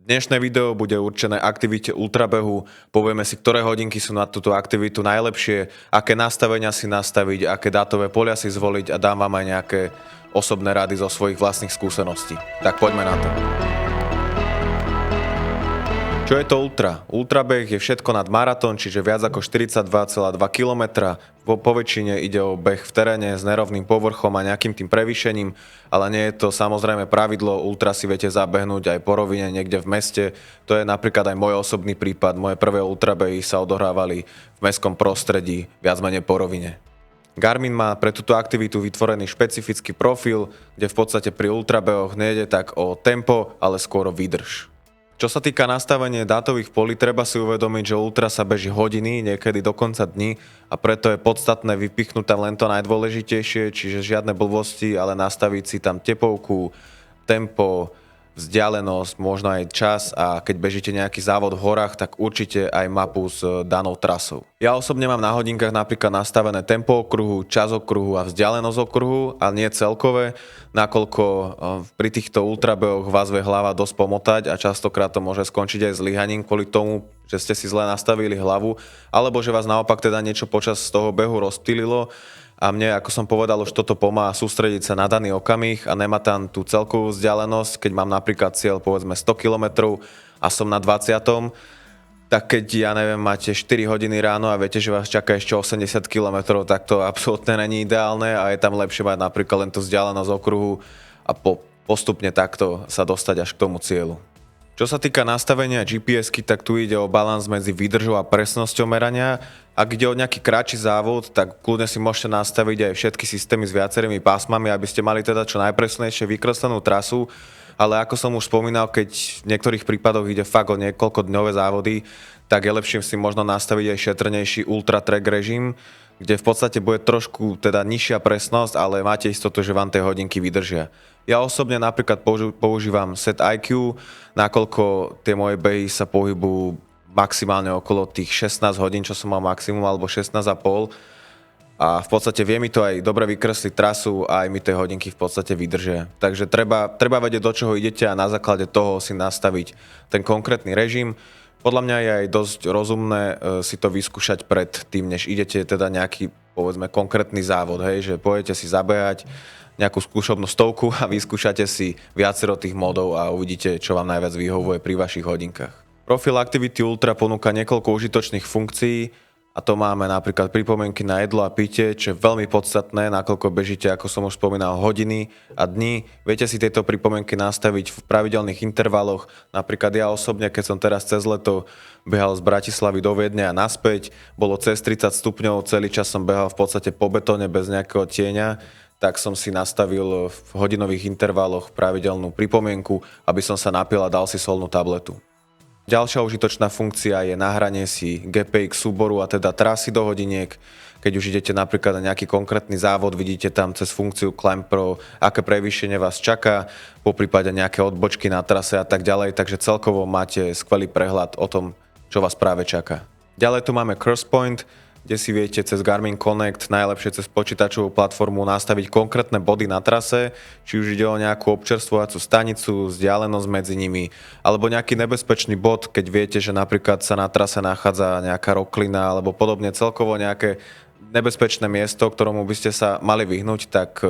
Dnešné video bude určené aktivite ultrabehu. Povieme si, ktoré hodinky sú na túto aktivitu najlepšie, aké nastavenia si nastaviť, aké dátové polia si zvoliť a dám vám aj nejaké osobné rady zo svojich vlastných skúseností. Tak poďme na to. Čo je to ultra? Ultrabeh je všetko nad maratón, čiže viac ako 42,2 km. Po väčšine ide o beh v teréne s nerovným povrchom a nejakým tým prevýšením, ale nie je to samozrejme pravidlo. Ultra si viete zabehnúť aj po rovine niekde v meste. To je napríklad aj môj osobný prípad. Moje prvé ultrabehy sa odohrávali v mestskom prostredí, viac menej po rovine. Garmin má pre túto aktivitu vytvorený špecifický profil, kde v podstate pri ultrabehoch nejde tak o tempo, ale skôr o výdrž. Čo sa týka nastavenia dátových polí, treba si uvedomiť, že ultra sa beží hodiny, niekedy dokonca dní a preto je podstatné vypichnúť tam len to najdôležitejšie, čiže žiadne blbosti, ale nastaviť si tam tepovku, tempo, vzdialenosť, možno aj čas a keď bežíte nejaký závod v horách, tak určite aj mapu s danou trasou. Ja osobne mám na hodinkách napríklad nastavené tempo okruhu, čas okruhu a vzdialenosť okruhu, ale nie celkové, nakoľko pri týchto ultrabehoch vás vie hlava dosť pomotať a častokrát to môže skončiť aj zlyhaním kvôli tomu, že ste si zle nastavili hlavu, alebo že vás naopak teda niečo počas toho behu rozptýlilo. A mne, ako som povedal, už toto pomáha sústrediť sa na daný okamih a nemá tam tú celkovú vzdialenosť. Keď mám napríklad cieľ povedzme 100 km a som na 20, tak keď, ja neviem, máte 4 hodiny ráno a viete, že vás čaká ešte 80 km, tak to absolútne není ideálne a je tam lepšie mať napríklad len tú vzdialenosť okruhu a postupne takto sa dostať až k tomu cieľu. Čo sa týka nastavenia GPS-ky, tak tu ide o balans medzi výdržou a presnosťou merania. Ak ide o nejaký kratší závod, tak kľudne si môžete nastaviť aj všetky systémy s viacerými pásmami, aby ste mali teda čo najpresnejšie vykreslenú trasu. Ale ako som už spomínal, keď v niektorých prípadoch ide fakt o niekoľko dňové závody, tak je lepšie si možno nastaviť aj šetrnejší ultra track režim, kde v podstate bude trošku teda nižšia presnosť, ale máte istotu, že vám tie hodinky vydržia. Ja osobne napríklad používam Set IQ, nakoľko tie moje behy sa pohybujú maximálne okolo tých 16 hodín, čo som mal maximum, alebo 16,5. A v podstate vie mi to aj dobre vykresliť trasu a aj mi tie hodinky v podstate vydržia. Takže treba vedieť, do čoho idete a na základe toho si nastaviť ten konkrétny režim. Podľa mňa je aj dosť rozumné si to vyskúšať pred tým, než idete teda nejaký, povedzme, konkrétny závod, hej, že pôjdete si zabehať nejakú skúšobnú stovku a vyskúšate si viacero tých modov a uvidíte, čo vám najviac vyhovuje pri vašich hodinkách. Profil Activity Ultra ponúka niekoľko užitočných funkcií a to máme napríklad pripomienky na jedlo a pitie, čo je veľmi podstatné, nakoľko bežíte, ako som už spomínal, hodiny a dni. Viete si tieto pripomienky nastaviť v pravidelných intervaloch. Napríklad ja osobne, keď som teraz cez leto behal z Bratislavy do Viedne a naspäť, bolo cez 30 stupňov, celý čas som behal v podstate po betóne bez nejakého tieňa, tak som si nastavil v hodinových intervaloch pravidelnú pripomienku, aby som sa napil a dal si solnú tabletu. Ďalšia užitočná funkcia je nahranie si GPX súboru a teda trasy do hodiniek. Keď už idete napríklad na nejaký konkrétny závod, vidíte tam cez funkciu Climb Pro, aké prevýšenie vás čaká, poprípade nejaké odbočky na trase a tak ďalej, takže celkovo máte skvelý prehľad o tom, čo vás práve čaká. Ďalej tu máme Crosspoint, kde si viete cez Garmin Connect, najlepšie cez počítačovú platformu, nastaviť konkrétne body na trase, či už ide o nejakú občerstvovacú stanicu, vzdialenosť medzi nimi, alebo nejaký nebezpečný bod, keď viete, že napríklad sa na trase nachádza nejaká roklina, alebo podobne celkovo nejaké nebezpečné miesto, ktorému by ste sa mali vyhnúť, tak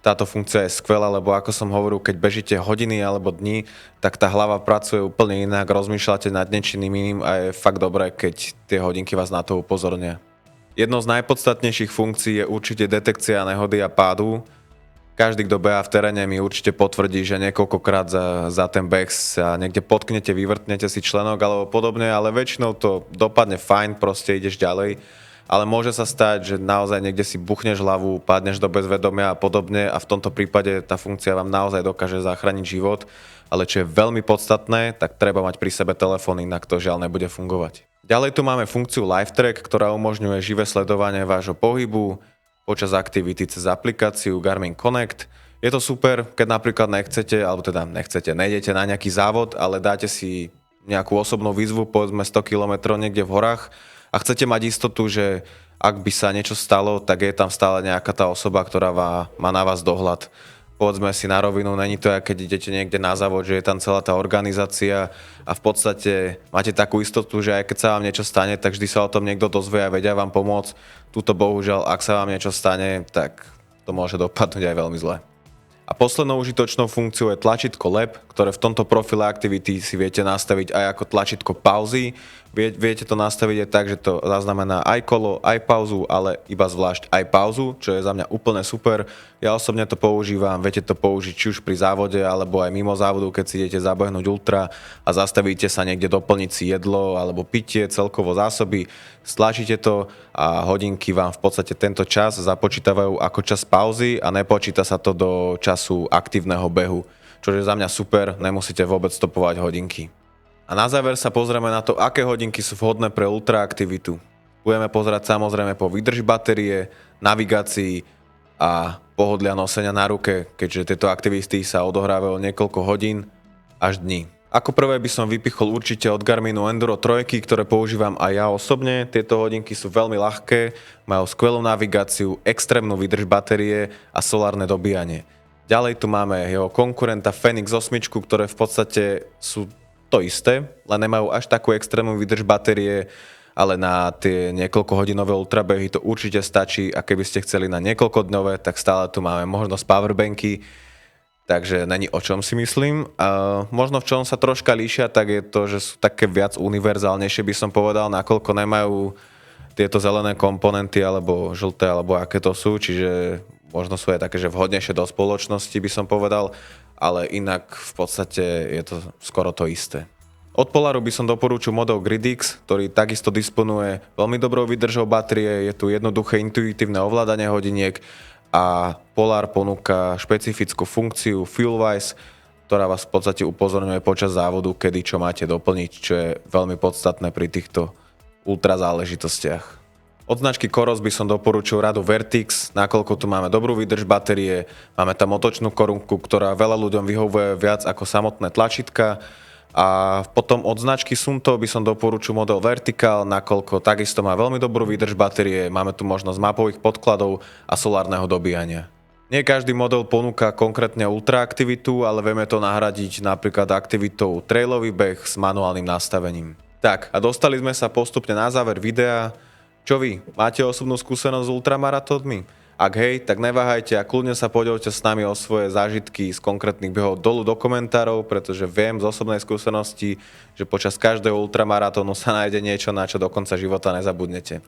táto funkcia je skvelá, lebo ako som hovoril, keď bežíte hodiny alebo dni, tak tá hlava pracuje úplne inak, rozmýšľate nad niečím iným a je fakt dobré, keď tie hodinky vás na to upozornia. Jednou z najpodstatnejších funkcií je určite detekcia nehody a pádu. Každý, kto behá v teréne, mi určite potvrdí, že niekoľkokrát za ten beh sa niekde potknete, vyvrtnete si členok alebo podobne, ale väčšinou to dopadne fajn, proste ideš ďalej. Ale môže sa stať, že naozaj niekde si buchneš hlavu, padneš do bezvedomia a podobne a v tomto prípade tá funkcia vám naozaj dokáže zachrániť život, ale čo je veľmi podstatné, tak treba mať pri sebe telefón, inak to žiaľ nebude fungovať. Ďalej tu máme funkciu Live Track, ktorá umožňuje živé sledovanie vášho pohybu počas aktivity cez aplikáciu Garmin Connect. Je to super, keď napríklad nejdete na nejaký závod, ale dáte si nejakú osobnú výzvu, povedzme 100 km niekde v horách, a chcete mať istotu, že ak by sa niečo stalo, tak je tam stále nejaká tá osoba, ktorá má na vás dohľad. povedzme si na rovinu, není to, keď idete niekde na závod, že je tam celá tá organizácia a v podstate máte takú istotu, že aj keď sa vám niečo stane, tak vždy sa o tom niekto dozvie a vedia vám pomôcť. Tuto bohužiaľ, ak sa vám niečo stane, tak to môže dopadnúť aj veľmi zle. A poslednou užitočnou funkciou je tlačítko Lab, ktoré v tomto profile aktivity si viete nastaviť aj ako tlačítko pauzy. Viete to nastaviť aj tak, že to zaznamená aj kolo, aj pauzu, ale iba zvlášť aj pauzu, čo je za mňa úplne super. Ja osobne to používam, viete to použiť či už pri závode, alebo aj mimo závodu, keď si idete zabehnúť ultra a zastavíte sa niekde doplniť si jedlo alebo pitie, celkovo zásoby, stlačíte to a hodinky vám v podstate tento čas započítavajú ako čas pauzy a nepočíta sa to do času aktívneho behu, čo je za mňa super, nemusíte vôbec stopovať hodinky. A na záver sa pozrieme na to, aké hodinky sú vhodné pre ultraaktivitu. Budeme pozerať samozrejme po výdrži batérie, navigácii a pohodlia nosenia na ruke, keďže tieto aktivity sa odohrávajú niekoľko hodín až dní. Ako prvé by som vypichol určite od Garminu Enduro 3, ktoré používam aj ja osobne. Tieto hodinky sú veľmi ľahké, majú skvelú navigáciu, extrémnu výdrž batérie a solárne dobíjanie. Ďalej tu máme jeho konkurenta Fenix 8, ktoré v podstate sú to isté, len nemajú až takú extrémnu výdrž batérie, ale na tie niekoľkohodinové ultrabehy to určite stačí a keby ste chceli na niekoľkodňové, tak stále tu máme možnosť powerbanky, takže není o čom si myslím. A možno v čom sa troška líšia, tak je to, že sú také viac univerzálnejšie by som povedal, nakoľko nemajú tieto zelené komponenty alebo žlté, alebo aké to sú, čiže možno sú aj také, že vhodnejšie do spoločnosti by som povedal, ale inak v podstate je to skoro to isté. Od Polaru by som doporučil model Gridix, ktorý takisto disponuje veľmi dobrou výdržou batérie, je tu jednoduché intuitívne ovládanie hodiniek a Polar ponúka špecifickú funkciu FuelWise, ktorá vás v podstate upozorňuje počas závodu, kedy čo máte doplniť, čo je veľmi podstatné pri týchto ultra záležitostiach. Od značky Coros by som doporučil radu Vertix, nakoľko tu máme dobrú výdrž batérie, máme tam otočnú korunku, ktorá veľa ľuďom vyhovuje viac ako samotné tlačítka. A potom od značky Sunto by som doporučil model Vertical, nakoľko takisto má veľmi dobrú výdrž batérie, máme tu možnosť mapových podkladov a solárneho dobíjania. Nie každý model ponúka konkrétne ultraaktivitu, ale vieme to nahradiť napríklad aktivitou trailový beh s manuálnym nastavením. Tak a dostali sme sa postupne na záver videa. Čo vy? Máte osobnú skúsenosť s ultramaratónmi? Ak hej, tak neváhajte a kľudne sa podelte s nami o svoje zážitky z konkrétnych behov dolu do komentárov, pretože viem z osobnej skúsenosti, že počas každého ultramaratónu sa nájde niečo, na čo do konca života nezabudnete.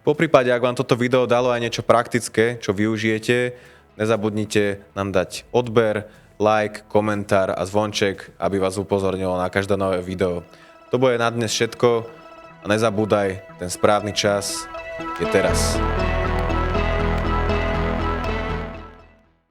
Poprípade, ak vám toto video dalo aj niečo praktické, čo využijete, nezabudnite nám dať odber, like, komentár a zvonček, aby vás upozornilo na každé nové video. To bude na dnes všetko. A nezabúdaj, ten správny čas je teraz.